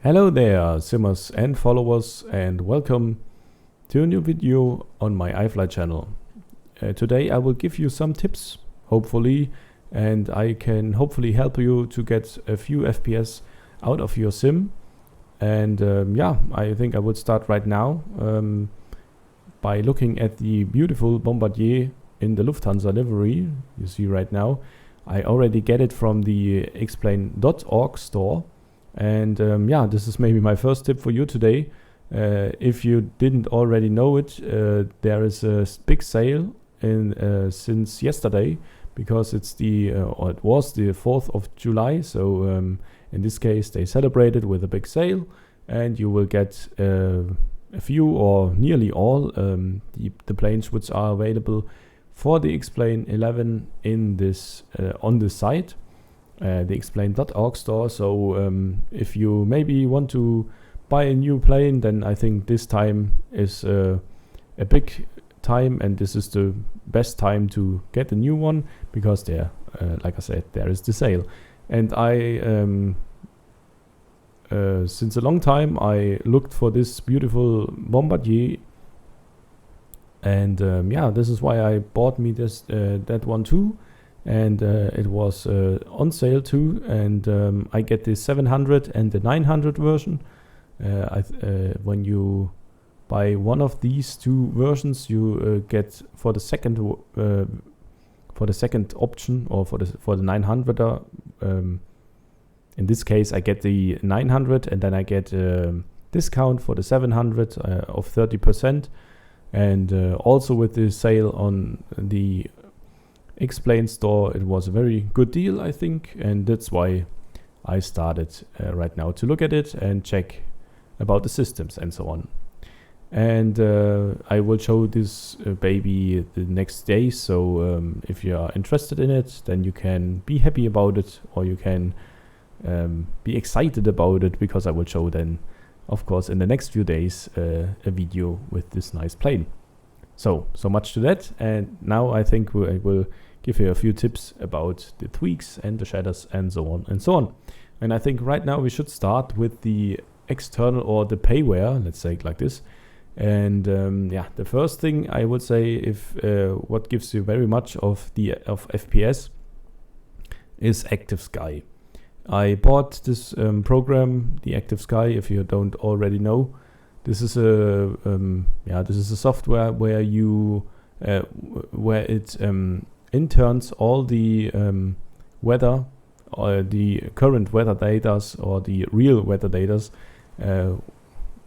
Hello there, simmers and followers, and welcome to a new video on my iFly channel. Today I will give you some tips, hopefully, and I can hopefully help you to get a few FPS out of your sim. And I think I would start right now by looking at the beautiful Bombardier in the Lufthansa livery you see right now. I already get it from the Xplane.org store. And this is maybe my first tip for you today. If you didn't already know it, there is a big sale since yesterday, because it was the 4th of July. So in this case, they celebrated with a big sale, and you will get a few or nearly all the planes which are available for the Xplane 11 in this on this site. The Xplane.org store. So if you maybe want to buy a new plane, then I think this time is a big time, and this is the best time to get a new one, because there, like I said, there is the sale. And I since a long time I looked for this beautiful Bombardier, and this is why I bought me that one too. And it was on sale too, and I get the 700 and the 900 version. When you buy one of these two versions, you get for the second option, or for the 900er. In this case, I get the 900, and then I get a discount for the 700 of 30%, and also with the sale on the Xplane store, it was a very good deal, I think, and that's why I started right now to look at it and check about the systems and so on. And I will show this baby the next day, so if you are interested in it, then you can be happy about it, or you can be excited about it, because I will show then, of course, in the next few days a video with this nice plane. So much to that, and now I think I will give you a few tips about the tweaks and the shaders and so on and so on. And I think right now we should start with the external, or the payware, let's say it like this. And the first thing I would say, if what gives you very much of FPS is ActiveSky. I bought this program, the ActiveSky. If you don't already know, this is a software where you where it interns all the weather, or the current weather data, or the real weather data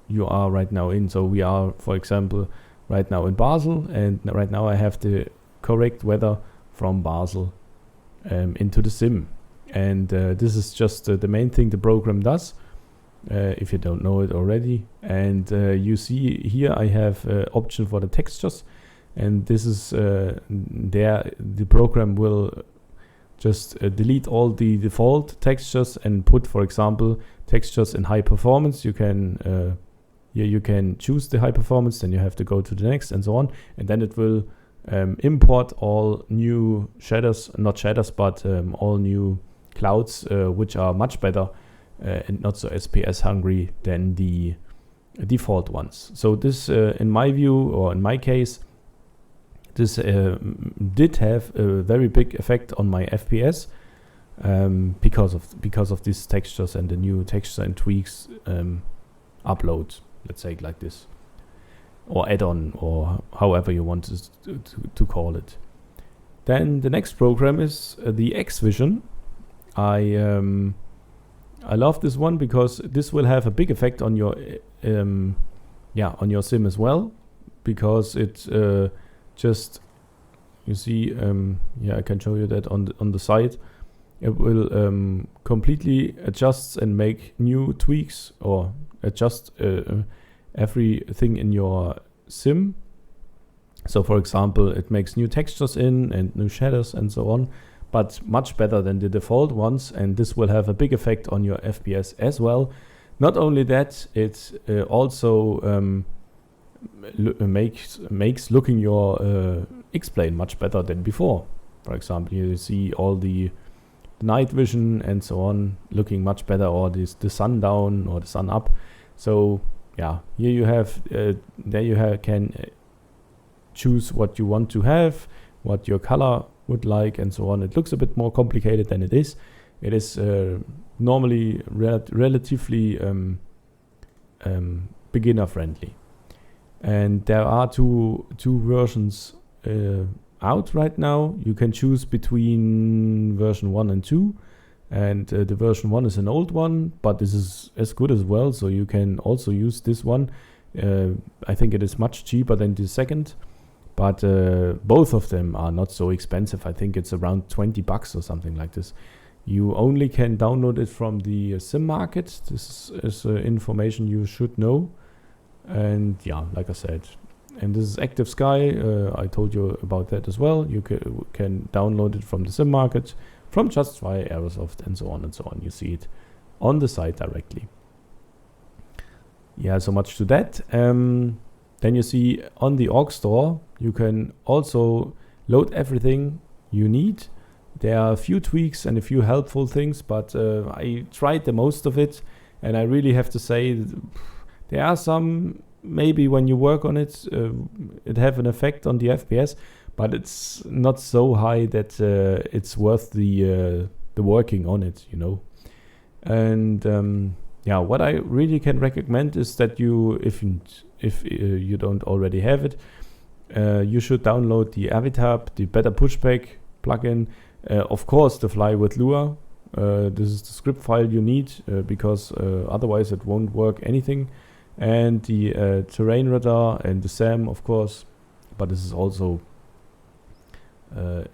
you are right now in. So we are, for example, right now in Basel, and right now I have the correct weather from Basel into the sim. And this is just the main thing the program does, if you don't know it already. And you see here I have option for the textures, and this is the program will just delete all the default textures and put, for example, textures in high performance. You can here you can choose the high performance, then you have to go to the next and so on, and then it will import all new shaders, not shaders, but all new clouds which are much better and not so SPS hungry than the default ones. So this in my view, or in my case, this did have a very big effect on my FPS because of these textures and the new texture and tweaks upload, let's say it like this, or add-on, or however you want to call it. Then the next program is the XVision. I love this one because this will have a big effect on your on your sim as well, because it just, you see, I can show you that on the side. It will completely adjust and make new tweaks, or adjust everything in your sim. So for example, it makes new textures and new shaders and so on, but much better than the default ones, and this will have a big effect on your FPS as well. Not only that, it also makes looking your Xplane much better than before. For example, you see all the night vision and so on looking much better, or the sun down or the sun up. So yeah, here you have there you can choose what you want to have, what your color would like, and so on. It looks a bit more complicated than it is. It is normally relatively beginner friendly, and there are two versions out right now. You can choose between version 1 and 2, and the version 1 is an old one, but this is as good as well, so you can also use this one. I think it is much cheaper than the second, but both of them are not so expensive. I think it's around 20 bucks or something like this. You only can download it from the SIM market. This is information you should know. And yeah, like I said, and this is Active Sky. I told you about that as well. You can download it from the SIM market, from Just Try, Aerosoft, and so on and so on. You see it on the site directly. Yeah, so much to that. Then you see on the org store, you can also load everything you need. There are a few tweaks and a few helpful things, but I tried the most of it, and I really have to say there are some, maybe when you work on it, it have an effect on the FPS, but it's not so high that it's worth the working on it, you know. And yeah, what I really can recommend is that you, if you don't already have it, you should download the Avitab, the Better Pushback plugin. Of course, the Fly with Lua. This is the script file you need because otherwise it won't work anything. And the terrain radar and the SAM, of course. But this is also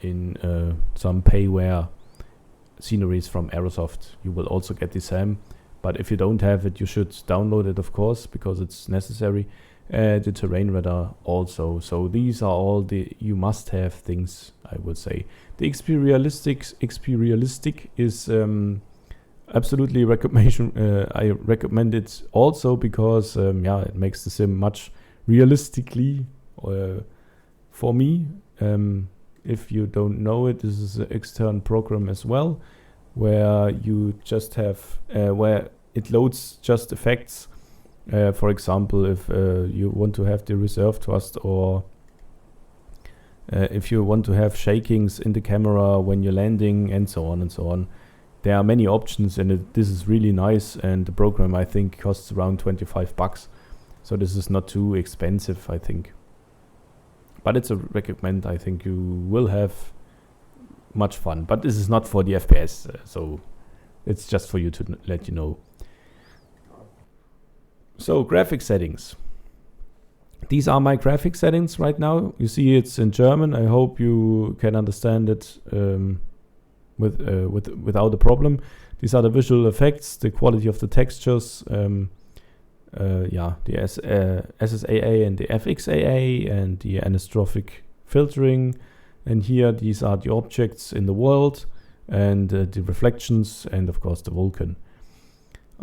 in some payware sceneries from Aerosoft. You will also get the SAM. But if you don't have it, you should download it, of course, because it's necessary. The terrain radar also. So these are all the you must-have things, I would say. The XP is absolutely recommendation. I recommend it also because yeah, it makes the sim much realistically for me. If you don't know it, this is an external program as well, where you just have where it loads just effects. For example, if you want to have the reserve thrust, or if you want to have shakings in the camera when you're landing, and so on and so on. There are many options, and this is really nice, and the program I think costs around 25 bucks. So this is not too expensive, I think. But it's a recommend. I think you will have much fun. But this is not for the FPS, so it's just for you to let you know. So graphic settings. These are my graphic settings right now. You see it's in German. I hope you can understand it without a problem. These are the visual effects, the quality of the textures, yeah, the SSAA and the FXAA and the anastrophic filtering. And here these are the objects in the world and the reflections, and of course the Vulkan.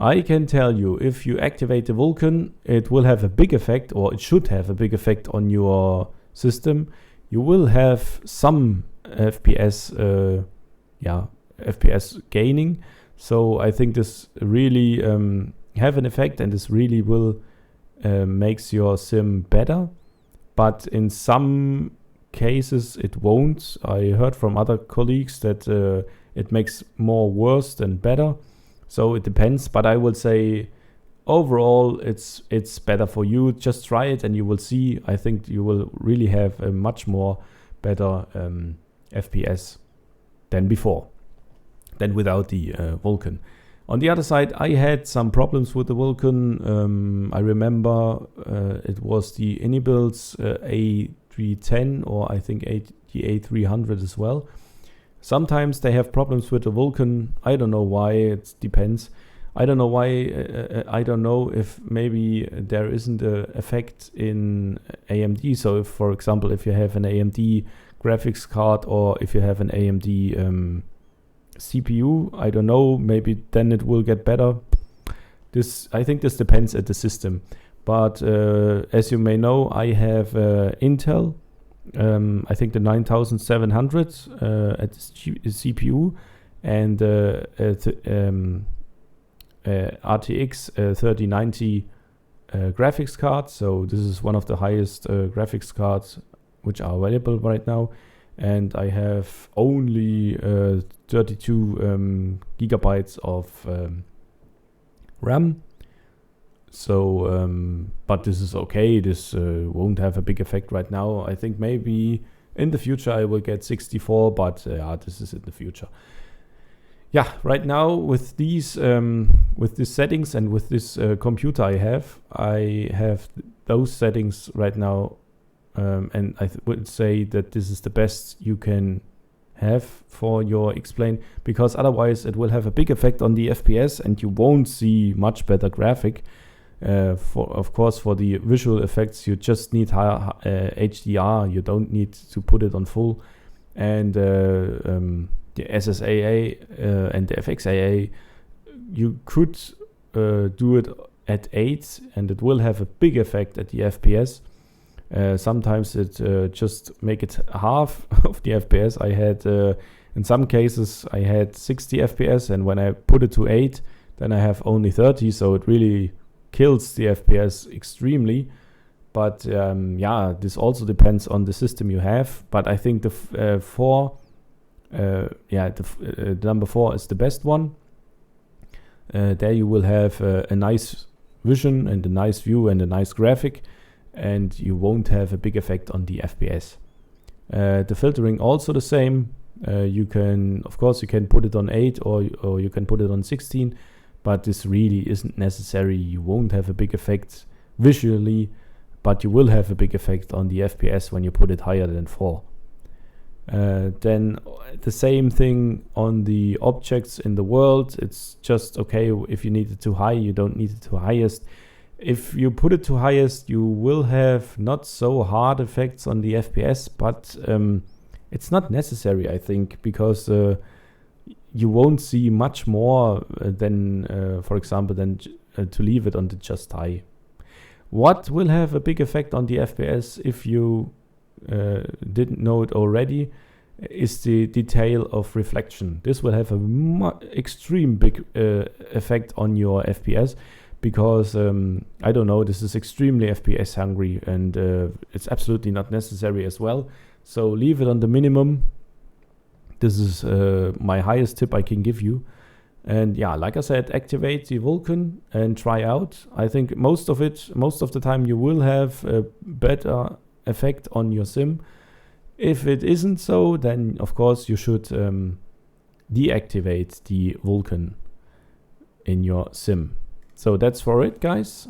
I can tell you, if you activate the Vulkan, it will have a big effect, or it should have a big effect on your system. You will have some FPS, FPS gaining. So I think this really have an effect, and this really will makes your sim better. But in some cases it won't. I heard from other colleagues that it makes more worse than better. So it depends, but I would say overall it's better for you. Just try it and you will see. I think you will really have a much more better FPS than before, than without the Vulkan. On the other side, I had some problems with the Vulkan. I remember it was the Inibils A310, or I think the A300 as well. Sometimes they have problems with the Vulkan. I don't know why. It depends. I don't know why. I don't know if maybe there isn't an effect in AMD. So, if, for example, if you have an AMD graphics card, or if you have an AMD CPU, I don't know. Maybe then it will get better. I think this depends at the system. But as you may know, I have Intel. I think the 9700 at the CPU, and RTX 3090 graphics card. So this is one of the highest graphics cards which are available right now, and I have only 32 gigabytes of RAM. So but this is okay. This won't have a big effect right now. I think maybe in the future I will get 64, but this is in the future. Yeah, right now with these settings and with this computer I have those settings right now, and I would say that this is the best you can have for your Xplane, because otherwise it will have a big effect on the FPS and you won't see much better graphic. Of course, for the visual effects you just need higher HDR. You don't need to put it on full, and the SSAA and the FXAA, you could do it at 8 and it will have a big effect at the FPS. Sometimes it just make it half of the FPS. I had in some cases I had 60 FPS, and when I put it to 8 then I have only 30, so it really kills the FPS extremely. But yeah, this also depends on the system you have, but I think the number 4 is the best one. There you will have a nice vision and a nice view and a nice graphic, and you won't have a big effect on the FPS. The filtering also the same. You can, of course, you can put it on 8 or you can put it on 16, but this really isn't necessary. You won't have a big effect visually, but you will have a big effect on the FPS when you put it higher than 4. Then the same thing on the objects in the world. It's just okay if you need it to high, you don't need it to highest. If you put it to highest, you will have not so hard effects on the FPS, but it's not necessary, I think, because you won't see much more than, for example, than to leave it on the just high. What will have a big effect on the FPS, if you didn't know it already, is the detail of reflection. This will have a extreme big effect on your FPS, because I don't know, this is extremely FPS hungry, and it's absolutely not necessary as well. So leave it on the minimum. This is my highest tip I can give you. And yeah, like I said, activate the Vulkan and try out. I think most of the time you will have a better effect on your sim. If it isn't so, then of course you should deactivate the Vulkan in your sim. So that's for it, guys.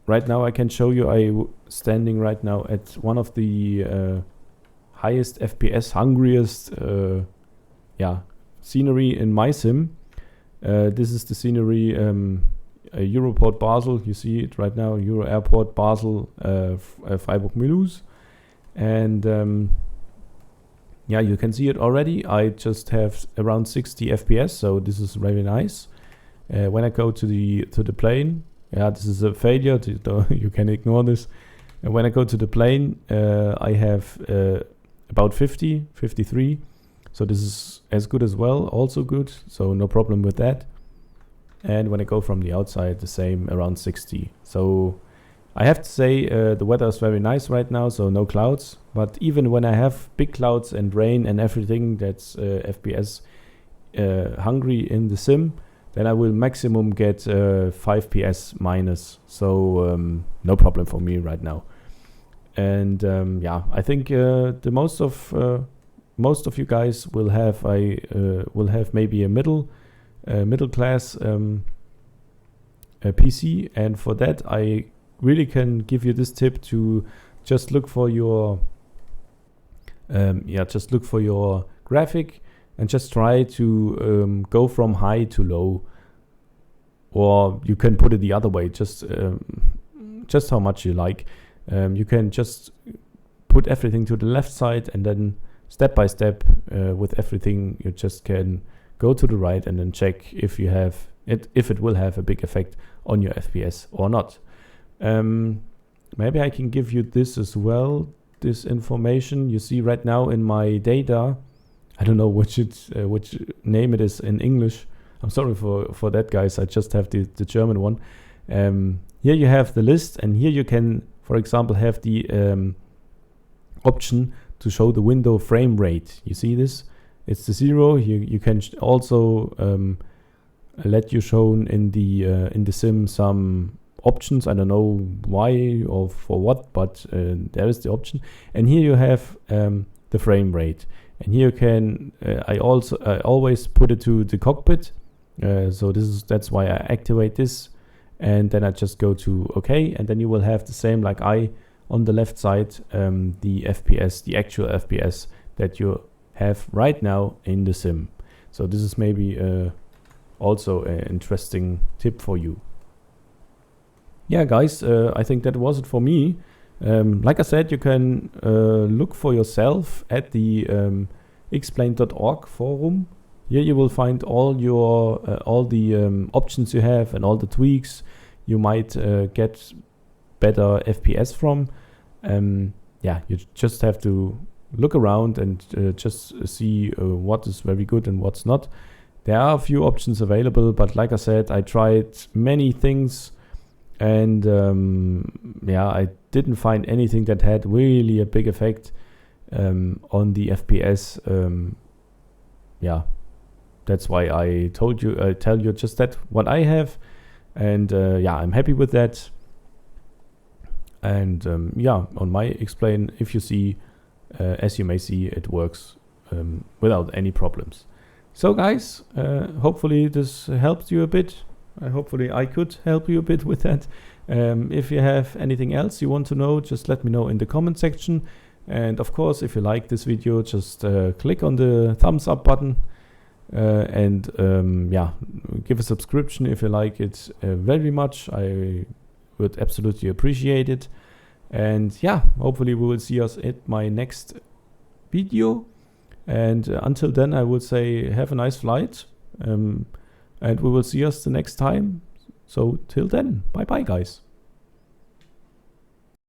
Right now I can show you, I'm standing right now at one of the highest FPS hungriest scenery in my sim. This is the scenery, Europort Basel. You see it right now, Euro Airport Basel, Freiburg-Mulhouse. And yeah, you can see it already. I just have around 60 FPS, so this is very nice. When I go to the plane, yeah, this is a failure. You can ignore this. And when I go to the plane, I have about 53. So this is as good as well, also good. So no problem with that. And when I go from the outside, the same, around 60. So I have to say the weather is very nice right now, so no clouds. But even when I have big clouds and rain and everything that's FPS hungry in the sim, then I will maximum get 5 PS minus. So no problem for me right now. And yeah, I think the most of you guys will have maybe a middle class PC, and for that I really can give you this tip to just look for your graphic and just try to go from high to low, or you can put it the other way, just how much you like. You can just put everything to the left side, and then step by step with everything you just can go to the right and then check if you have it, if it will have a big effect on your FPS or not. Maybe I can give you this as well, this information. You see right now in my data, I don't know which name it is in English. I'm sorry for that, guys. I just have the German one. Here you have the list, and here you can, for example, have the option to show the window frame rate. You see this? It's the 0. You can also let you shown in the sim some options. I don't know why or for what, but there is the option. And here you have the frame rate. And here you can I always put it to the cockpit. So that's why I activate this, and then I just go to OK, and then you will have the same like on the left side, the FPS, the actual FPS that you have right now in the sim. So this is maybe also an interesting tip for you. Yeah, guys, I think that was it for me. Like I said, you can look for yourself at the Xplane.org forum. Here you will find all the options you have and all the tweaks you might get better FPS from. Yeah, you just have to look around and just see what is very good and what's not. There are a few options available, but like I said, I tried many things, and yeah, I didn't find anything that had really a big effect on the FPS. Yeah, that's why I tell you just that what I have, and yeah, I'm happy with that. And yeah, on my Xplane, if you see, as you may see, it works without any problems. So guys, hopefully this helped you a bit. Hopefully I could help you a bit with that. If you have anything else you want to know, just let me know in the comment section. And of course, if you like this video, just click on the thumbs up button, and yeah, give a subscription if you like it very much. I would absolutely appreciate it. And yeah, hopefully we will see us at my next video. And until then, I would say have a nice flight, and we will see us the next time. So till then, bye bye guys.